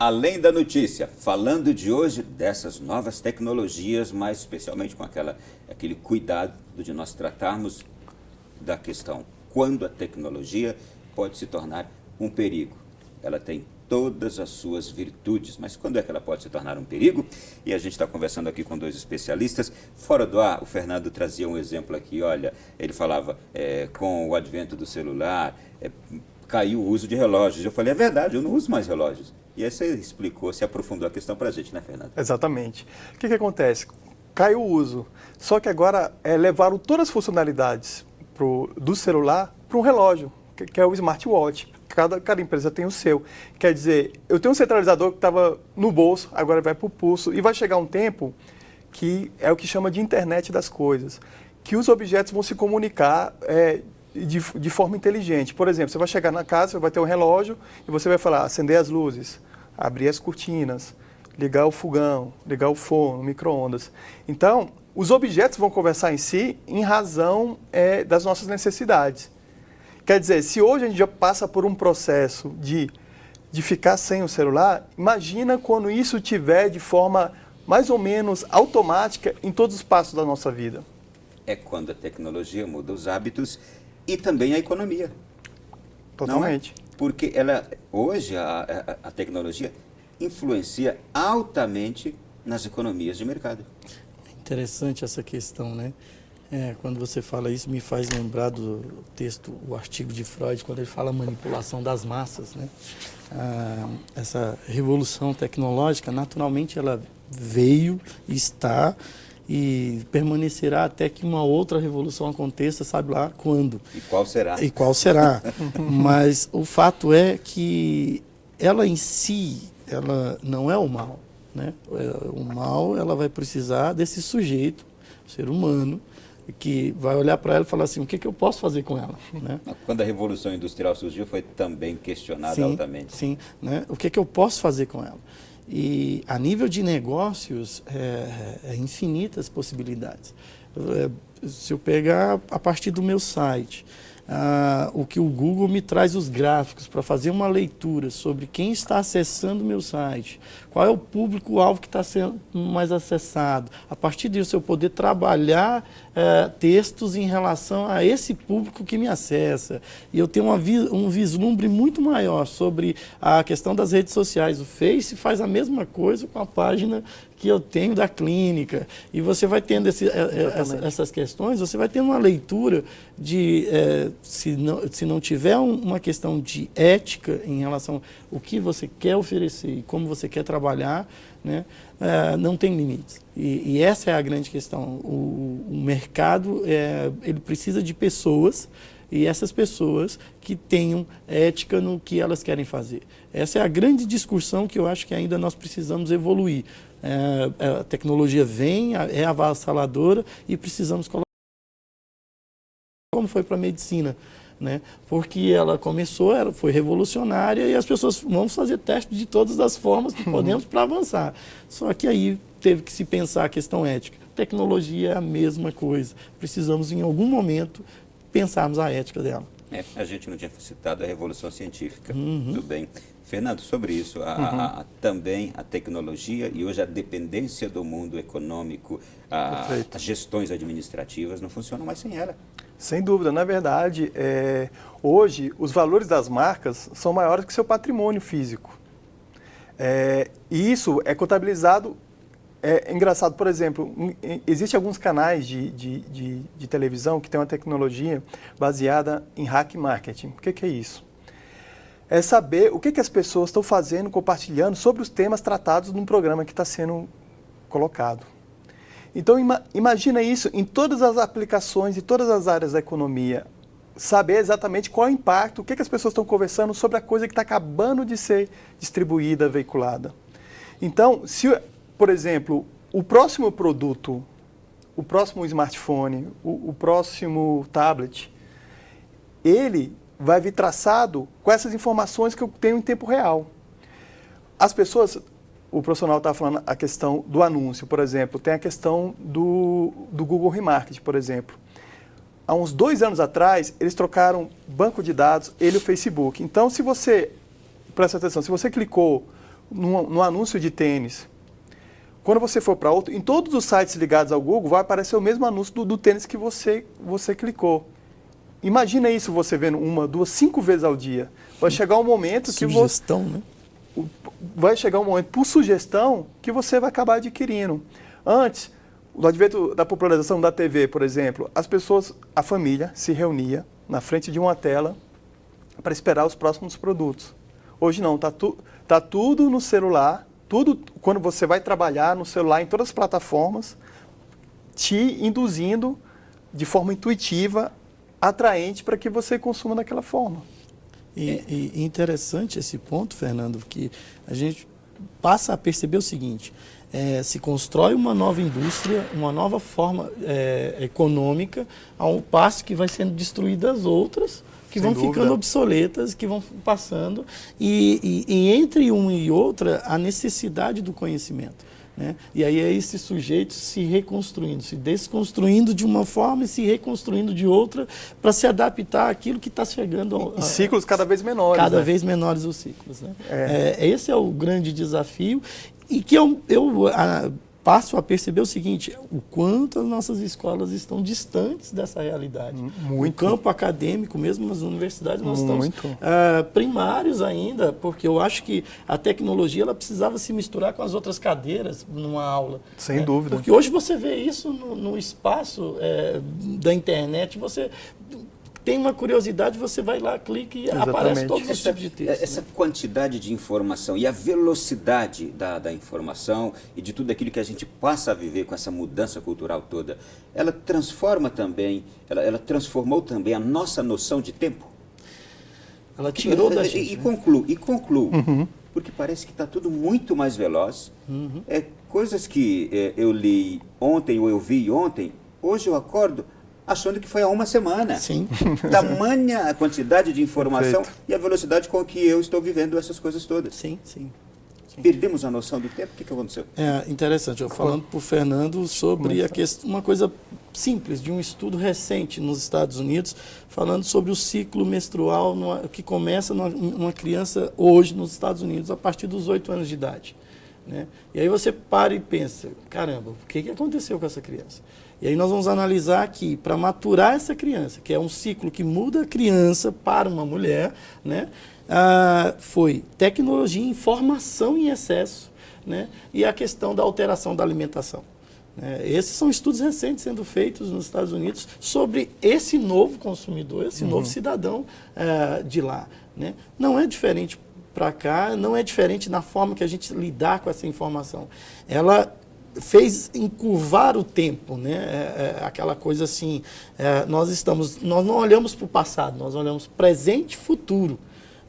Além da notícia, falando de hoje dessas novas tecnologias, mas especialmente com aquele cuidado de nós tratarmos da questão quando a tecnologia pode se tornar um perigo. Ela tem todas as suas virtudes, mas quando é que ela pode se tornar um perigo? E a gente está conversando aqui com dois especialistas. Fora do ar, o Fernando trazia um exemplo aqui, olha, ele falava com o advento do celular, caiu o uso de relógios. Eu falei, é verdade, eu não uso mais relógios. E aí você explicou, se aprofundou a questão para a gente, né, Fernando? Exatamente. O que acontece? Caiu o uso, só que agora levaram todas as funcionalidades do celular para um relógio, que é o smartwatch. Cada empresa tem o seu. Quer dizer, eu tenho um centralizador que estava no bolso, agora vai para o pulso, e vai chegar um tempo que é o que chama de internet das coisas, que os objetos vão se comunicar de forma inteligente. Por exemplo, você vai chegar na casa, você vai ter um relógio e você vai falar, acender as luzes, abrir as cortinas, ligar o fogão, ligar o forno, micro-ondas. Então, os objetos vão conversar em si em razão das nossas necessidades. Quer dizer, se hoje a gente já passa por um processo de ficar sem o celular, imagina quando isso tiver de forma mais ou menos automática em todos os passos da nossa vida. É quando a tecnologia muda os hábitos e também a economia. Totalmente. Não é? Porque hoje a tecnologia influencia altamente nas economias de mercado. Interessante essa questão, né? Quando você fala isso, me faz lembrar do texto, o artigo de Freud, quando ele fala manipulação das massas, né? Essa revolução tecnológica, naturalmente, ela veio, está e permanecerá até que uma outra revolução aconteça, sabe lá quando. E qual será? E qual será. Mas o fato é que ela em si, ela não é o mal, né? O mal, ela vai precisar desse sujeito, ser humano, que vai olhar para ela e falar assim, o que eu posso fazer com ela? Né? Quando a Revolução Industrial surgiu, foi também questionada altamente. Sim, né? O que eu posso fazer com ela? E a nível de negócios, infinitas possibilidades. Se eu pegar a partir do meu site, o que o Google me traz os gráficos para fazer uma leitura sobre quem está acessando o meu site, qual é o público-alvo que está sendo mais acessado. A partir disso, eu poder trabalhar textos em relação a esse público que me acessa. E eu tenho um vislumbre muito maior sobre a questão das redes sociais. O Face faz a mesma coisa com a página que eu tenho da clínica. E você vai tendo essas questões, você vai tendo uma leitura de, se não tiver uma questão de ética em relação ao que você quer oferecer e como você quer trabalhar, né, não tem limites. E essa é a grande questão. O mercado, ele precisa de pessoas, e essas pessoas que tenham ética no que elas querem fazer. Essa é a grande discussão que eu acho que ainda nós precisamos evoluir. A tecnologia vem, é avassaladora e precisamos colocar como foi para a medicina, né? Porque ela começou, ela foi revolucionária e as pessoas vão fazer teste de todas as formas que podemos para avançar. Só que aí teve que se pensar a questão ética. Tecnologia é a mesma coisa. Precisamos, em algum momento, pensarmos a ética dela. A gente não tinha citado a Revolução Científica. Tudo bem. Fernando, sobre isso, também a tecnologia e hoje a dependência do mundo econômico, as gestões administrativas não funcionam mais sem ela. Sem dúvida. Na verdade, hoje os valores das marcas são maiores que seu patrimônio físico. E isso é contabilizado. É engraçado, por exemplo, existem alguns canais de televisão que têm uma tecnologia baseada em hack marketing. O que é isso? É saber o que as pessoas estão fazendo, compartilhando sobre os temas tratados num programa que está sendo colocado. Então, imagina isso em todas as aplicações e todas as áreas da economia. Saber exatamente qual é o impacto, o que as pessoas estão conversando sobre a coisa que está acabando de ser distribuída, veiculada. Então, por exemplo, o próximo produto, o próximo smartphone, o próximo tablet, ele vai vir traçado com essas informações que eu tenho em tempo real. As pessoas, o profissional estava falando a questão do anúncio, por exemplo, tem a questão do Google Remarketing, por exemplo. Há uns 2 anos atrás, eles trocaram banco de dados, ele e o Facebook. Então, se você, presta atenção, se você clicou no anúncio de tênis. Quando você for para outro, em todos os sites ligados ao Google, vai aparecer o mesmo anúncio do tênis que você clicou. Imagina isso você vendo 1, 2, 5 vezes ao dia. Vai chegar um momento que Sugestão, né? Vai chegar um momento, por sugestão, que você vai acabar adquirindo. Antes, no advento da popularização da TV, por exemplo, a família se reunia na frente de uma tela para esperar os próximos produtos. Hoje não, tá tudo no celular, tudo quando você vai trabalhar no celular, em todas as plataformas, te induzindo de forma intuitiva, atraente para que você consuma daquela forma. E interessante esse ponto, Fernando, que a gente passa a perceber o seguinte: se constrói uma nova indústria, uma nova forma econômica, ao passo que vai sendo destruídas outras, que Sem vão dúvida. ficando obsoletas, que vão passando, e entre uma e outra, a necessidade do conhecimento. Né? E aí é esse sujeito se reconstruindo, se desconstruindo de uma forma e se reconstruindo de outra para se adaptar àquilo que está chegando. Em ciclos cada vez menores. Cada né? vez menores os ciclos. Né? Esse é o grande desafio e que eu passo a perceber o seguinte: o quanto as nossas escolas estão distantes dessa realidade. Muito. No campo acadêmico, mesmo nas universidades, nós Muito. estamos primários ainda, porque eu acho que a tecnologia ela precisava se misturar com as outras cadeiras numa aula. Sem dúvida. Porque hoje você vê isso no espaço da internet, você tem uma curiosidade, você vai lá, clica e aparece todos os tipos de texto. Essa quantidade de informação e a velocidade da informação e de tudo aquilo que a gente passa a viver com essa mudança cultural toda, ela transforma também, ela transformou também a nossa noção de tempo? Ela tirou da gente. E concluo. Porque parece que está tudo muito mais veloz. Coisas que eu li ontem ou eu vi ontem, hoje eu acordo achando que foi há uma semana. Sim. Tamanha a quantidade de informação Perfeito. e a velocidade com que eu estou vivendo essas coisas todas. Sim, sim. Perdemos a noção do tempo? O que aconteceu? Interessante. Eu falando para o Fernando sobre uma coisa simples, de um estudo recente nos Estados Unidos, falando sobre o ciclo menstrual que começa numa criança hoje nos Estados Unidos, a partir dos 8 anos de idade. Né? E aí você para e pensa, caramba, o que aconteceu com essa criança? E aí nós vamos analisar que, para maturar essa criança, que é um ciclo que muda a criança para uma mulher, né, foi tecnologia, informação em excesso, né, e a questão da alteração da alimentação. Esses são estudos recentes sendo feitos nos Estados Unidos sobre esse novo consumidor, esse novo cidadão de lá. Né? Não é diferente para cá, não é diferente na forma que a gente lidar com essa informação. Ela fez encurvar o tempo, né? Aquela coisa assim, nós não olhamos para o passado, nós olhamos presente e futuro.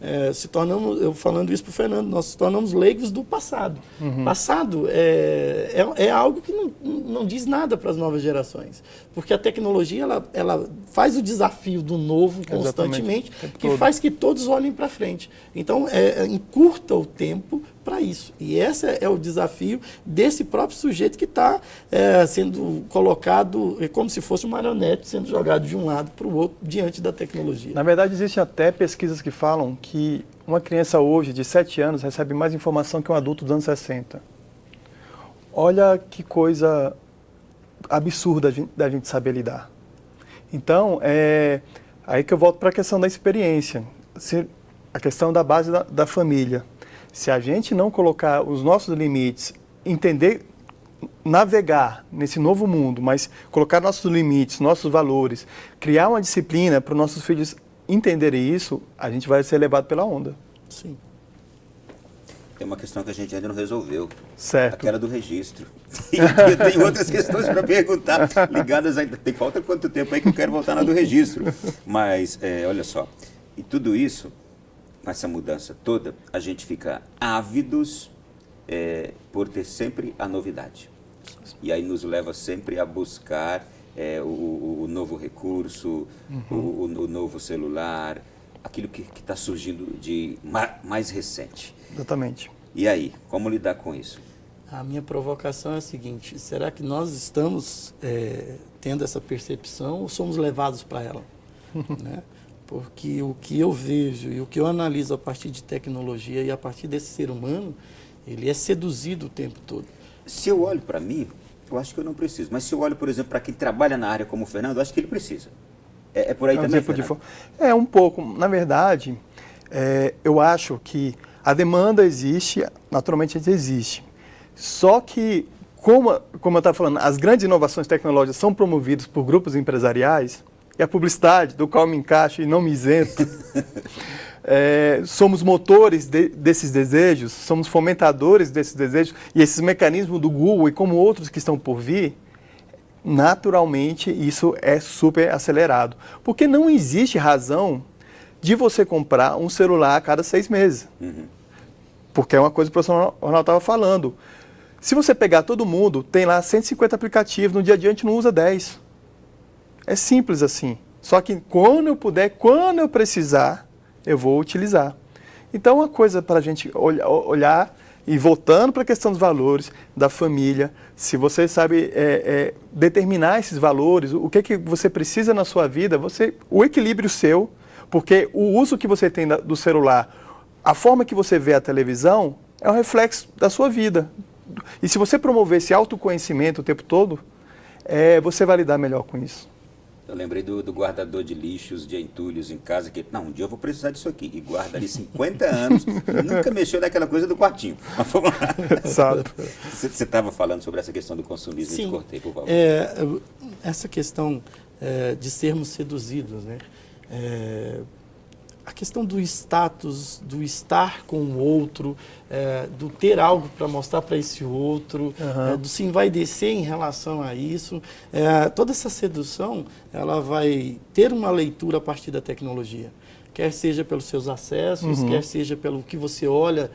Eu falando isso para o Fernando, nós nos tornamos leigos do passado. Passado é algo que não diz nada para as novas gerações, porque a tecnologia ela faz o desafio do novo constantemente, que faz que todos olhem para frente. Então, encurta o tempo para isso. E esse é o desafio desse próprio sujeito que está sendo colocado como se fosse uma marionete sendo jogado de um lado para o outro diante da tecnologia. Na verdade, existem até pesquisas que falam que uma criança hoje de 7 anos recebe mais informação que um adulto dos anos 60. Olha que coisa absurda da gente saber lidar. Então, aí que eu volto para a questão da experiência, a questão da base da família. Se a gente não colocar os nossos limites, entender, navegar nesse novo mundo, mas colocar nossos limites, nossos valores, criar uma disciplina para os nossos filhos entenderem isso, a gente vai ser levado pela onda. Sim. Tem uma questão que a gente ainda não resolveu. Certo. Aquela do registro. E tem outras questões para perguntar, ligadas ainda. Falta quanto tempo aí que eu quero voltar na do registro. Mas, olha só, e tudo isso, com essa mudança toda, a gente fica ávidos por ter sempre a novidade. E aí nos leva sempre a buscar o novo recurso, o novo celular, aquilo que está surgindo de mais recente. Exatamente. E aí, como lidar com isso? A minha provocação é a seguinte: será que nós estamos tendo essa percepção ou somos levados para ela? Né? Porque o que eu vejo e o que eu analiso a partir de tecnologia e a partir desse ser humano, Ele é seduzido o tempo todo. Se eu olho para mim, eu acho que eu não preciso. Mas se eu olho, por exemplo, para quem trabalha na área como o Fernando, eu acho que ele precisa. É por aí também, Fernando? É um pouco. Na verdade, eu acho que a demanda existe, naturalmente existe. Só que, como eu estava falando, as grandes inovações tecnológicas são promovidas por grupos empresariais, e a publicidade, do qual me encaixo e não me isento, somos motores desses desejos, somos fomentadores desses desejos, e esses mecanismos do Google e como outros que estão por vir, naturalmente isso é super acelerado. Porque não existe razão de você comprar um celular a cada 6 meses. Uhum. Porque é uma coisa que o professor Ronaldo estava falando. Se você pegar todo mundo, tem lá 150 aplicativos, no dia a dia a gente não usa 10. É simples assim. Só que quando eu puder, quando eu precisar, eu vou utilizar. Então, uma coisa para a gente olhar, e voltando para a questão dos valores, da família, se você sabe determinar esses valores, o que você precisa na sua vida, o equilíbrio seu, porque o uso que você tem do celular, a forma que você vê a televisão, é um reflexo da sua vida. E se você promover esse autoconhecimento o tempo todo, você vai lidar melhor com isso. Eu lembrei do guardador de lixos, de entulhos em casa, que, não, um dia eu vou precisar disso aqui. E guarda ali 50 anos, nunca mexeu naquela coisa do quartinho. Mas vamos lá. Exato. Você estava falando sobre essa questão do consumismo. Sim. Eu te cortei, por favor. Essa questão de sermos seduzidos, né? A questão do status, do estar com o outro, do ter algo para mostrar para esse outro, do se envaidecer em relação a isso. Toda essa sedução, ela vai ter uma leitura a partir da tecnologia. Quer seja pelos seus acessos, quer seja pelo que você olha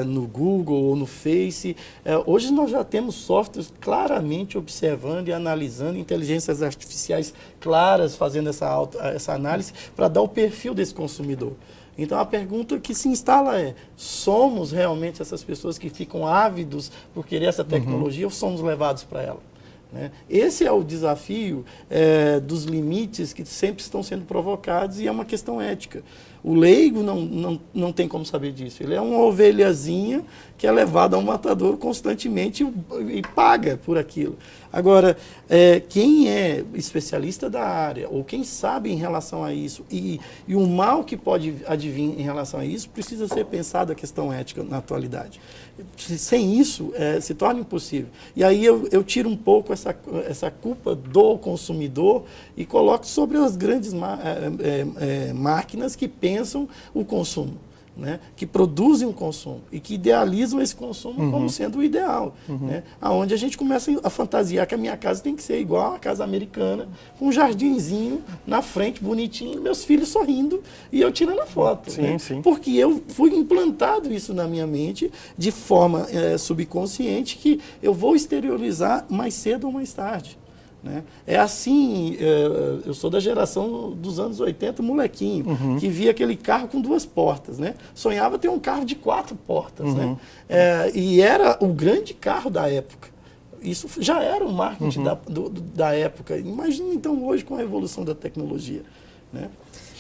no Google ou no Face. Hoje nós já temos softwares claramente observando e analisando, inteligências artificiais claras fazendo essa análise para dar o perfil desse consumidor. Então a pergunta que se instala é, somos realmente essas pessoas que ficam ávidos por querer essa tecnologia ou somos levados para ela? Né? Esse é o desafio dos limites que sempre estão sendo provocados e é uma questão ética. O leigo não tem como saber disso. Ele é uma ovelhazinha que é levada a um matador constantemente e paga por aquilo. Agora, quem é especialista da área ou quem sabe em relação a isso e o mal que pode advir em relação a isso, precisa ser pensado a questão ética na atualidade. Sem isso, se torna impossível. E aí eu tiro um pouco essa culpa do consumidor e coloco sobre as grandes máquinas que pensam o consumo, né? Que produzem o consumo e que idealizam esse consumo como sendo o ideal. Né? Onde a gente começa a fantasiar que a minha casa tem que ser igual a casa americana, com um jardinzinho na frente, bonitinho, meus filhos sorrindo e eu tirando a foto. Sim, né? sim. Porque eu fui implantado isso na minha mente de forma subconsciente que eu vou exteriorizar mais cedo ou mais tarde. Né? É assim, eu sou da geração dos anos 80, molequinho, que via aquele carro com 2 portas, né? Sonhava ter um carro de 4 portas, né? E era o grande carro da época. Isso já era o marketing da época. Imagina então hoje com a evolução da tecnologia. Né?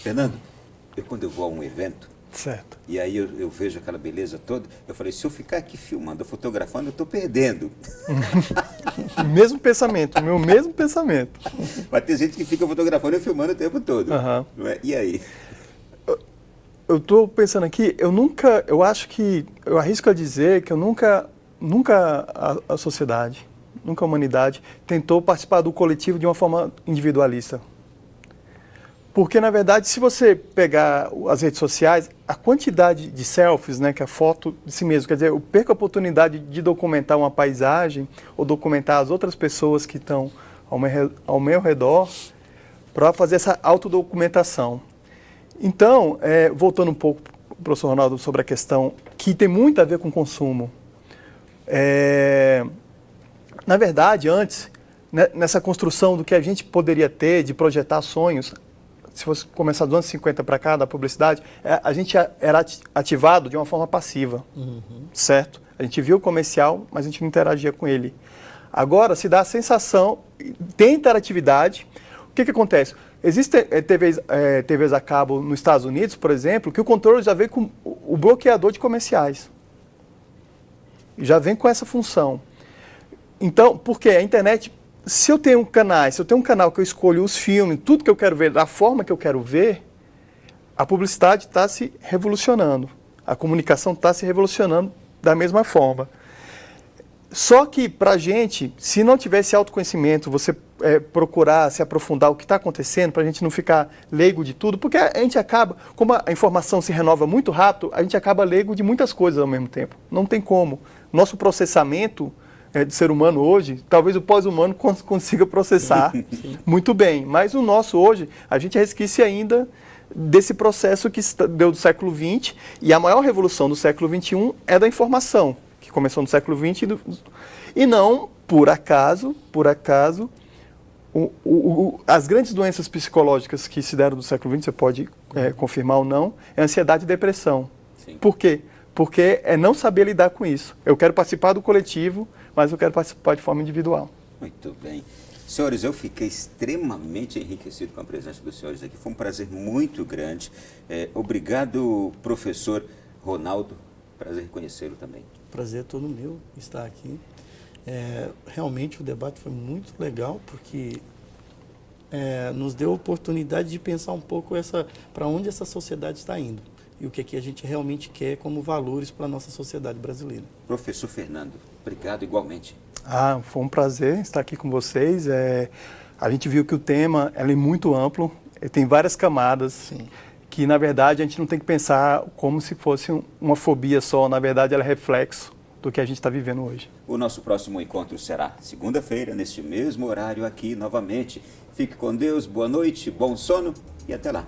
Fernando, quando eu vou a um evento, certo. E aí eu vejo aquela beleza toda, eu falei, se eu ficar aqui filmando, fotografando, eu estou perdendo. Mesmo pensamento, meu mesmo pensamento. Mas tem gente que fica fotografando e filmando o tempo todo. Não é? E aí? Eu estou pensando aqui, eu arrisco a dizer que nunca a sociedade, nunca a humanidade tentou participar do coletivo de uma forma individualista. Porque, na verdade, se você pegar as redes sociais, a quantidade de selfies, né, que é a foto de si mesmo, quer dizer, eu perco a oportunidade de documentar uma paisagem ou documentar as outras pessoas que estão ao meu redor para fazer essa autodocumentação. Então, voltando um pouco para o professor Ronaldo sobre a questão que tem muito a ver com consumo. Na verdade, antes, nessa construção do que a gente poderia ter de projetar sonhos, se fosse começar dos anos 50 para cá, da publicidade, a gente era ativado de uma forma passiva, certo? A gente via o comercial, mas a gente não interagia com ele. Agora, se dá a sensação, tem interatividade. O que acontece? Existem TVs a cabo nos Estados Unidos, por exemplo, que o controle já veio com o bloqueador de comerciais. já vem com essa função. Então, porque a internet, se eu tenho um canal que eu escolho os filmes, tudo que eu quero ver, da forma que eu quero ver, a publicidade está se revolucionando. A comunicação está se revolucionando da mesma forma. Só que, para a gente, se não tiver esse autoconhecimento, você procurar se aprofundar o que está acontecendo, para a gente não ficar leigo de tudo, porque a gente acaba, como a informação se renova muito rápido, a gente acaba leigo de muitas coisas ao mesmo tempo. Não tem como. Nosso processamento de ser humano hoje, talvez o pós-humano consiga processar muito bem, mas o nosso hoje, a gente resquece ainda desse processo que deu do século XX, e a maior revolução do século XXI é da informação, que começou no século XX, e não, por acaso, as grandes doenças psicológicas que se deram do século XX, você pode confirmar ou não, é ansiedade e depressão. Sim. Por quê? Porque é não saber lidar com isso. Eu quero participar do coletivo, mas eu quero participar de forma individual. Muito bem. Senhores, eu fiquei extremamente enriquecido com a presença dos senhores aqui. Foi um prazer muito grande. Obrigado, professor Ronaldo. Prazer em conhecê-lo também. Prazer todo meu estar aqui. Realmente o debate foi muito legal, porque nos deu a oportunidade de pensar um pouco para onde essa sociedade está indo e o que a gente realmente quer como valores para a nossa sociedade brasileira. Professor Fernando, obrigado igualmente. Foi um prazer estar aqui com vocês. A gente viu que o tema é muito amplo, tem várias camadas. Sim. Que, na verdade, a gente não tem que pensar como se fosse uma fobia só. Na verdade, ela é reflexo do que a gente está vivendo hoje. O nosso próximo encontro será segunda-feira, neste mesmo horário aqui novamente. Fique com Deus, boa noite, bom sono e até lá.